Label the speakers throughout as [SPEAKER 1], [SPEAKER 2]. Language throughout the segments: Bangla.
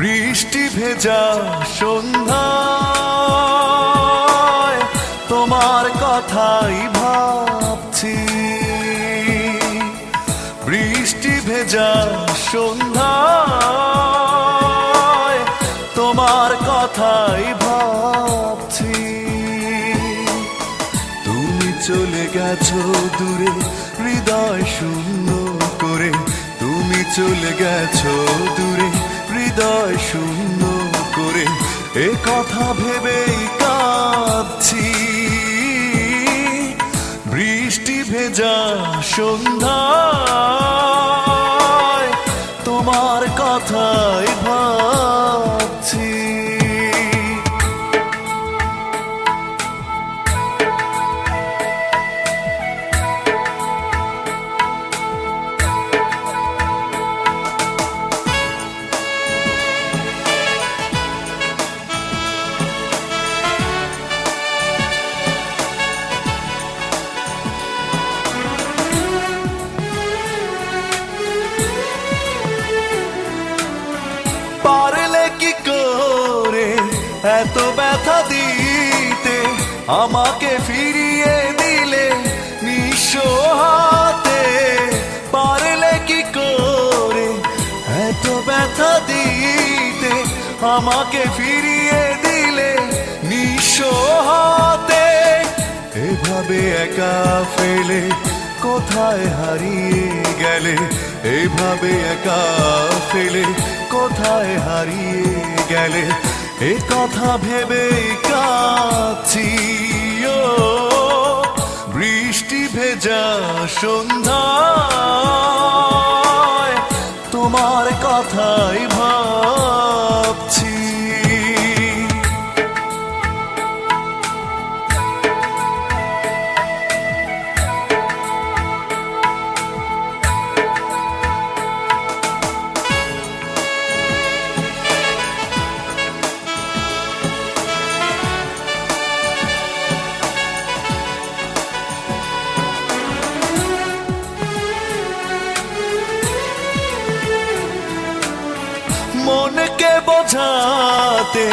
[SPEAKER 1] বৃষ্টি ভেজা সন্ধ্যায় তোমার কথাই ভাবছি। বৃষ্টি ভেজা সন্ধ্যায় তোমার কথাই ভাবছি। তুমি চলে গেছো দূরে হৃদয় শূন্য করে, তুমি চলে গেছো দূরে হৃদয় শূন্য করে, এ কথা ভেবেই কাঁদছি। বৃষ্টি ভেজা সন্ধ্যায় তোমার কথাই ভাবছি। পারলে কি করে এত ব্যথা দিতে, আমাকে ফিরিয়ে দিলে নিঃস্ব হাতে। পারলে কি করে এত ব্যথা দিতে, আমাকে ফিরিয়ে দিলে নিঃস্ব হাতে। এভাবে একা ফেলে কোথায় হারিয়ে গেলে, এভাবে একা ফেলে কোথায় হারিয়ে গেলে, এ কথা ভেবে কাঁদছি। ও বৃষ্টি ভেজা সন্ধ্যায় তোমার কথাই ভাবছি। মনকে বোঝাতে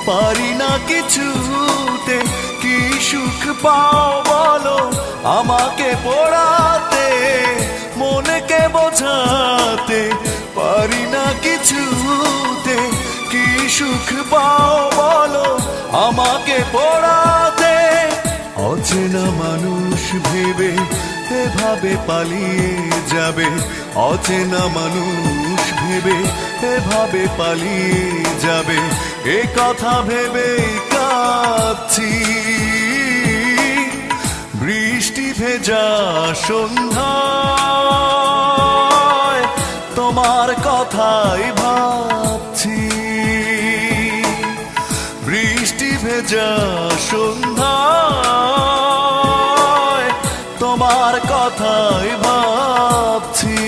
[SPEAKER 1] পারি না কিছুতে, কি সুখ পাও বলো আমাকে পোড়াতে। মনকে বোঝাতে পারি না কিছুতে, কি সুখ পাও বলো আমাকে পোড়াতে। অচেনা মানুষ ভেবে এভাবে পালিয়ে যাবে, অচেনা মানুষ ভেবে এভাবে পালিয়ে যাবে, এ কথা ভেবে কাঁদছি। বৃষ্টি ভেজা সন্ধ্যায় তোমার কথাই ভাবছি। বৃষ্টি ভেজা সন্ধ্যায় তোমার কথাই ভাবছি।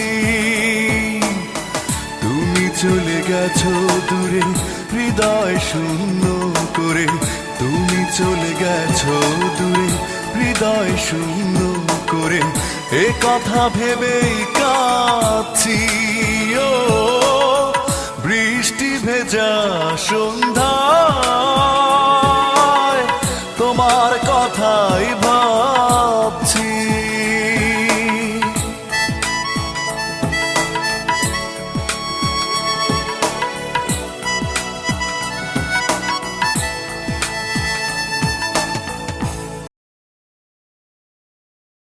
[SPEAKER 1] তুমি চলে গেছো দূরে হৃদয় শূন্য করে, তুমি চলে গেছো দূরে হৃদয় শূন্য করে, এ কথা ভেবেই কাঁদছি। ও বৃষ্টি ভেজা সন্ধ্যা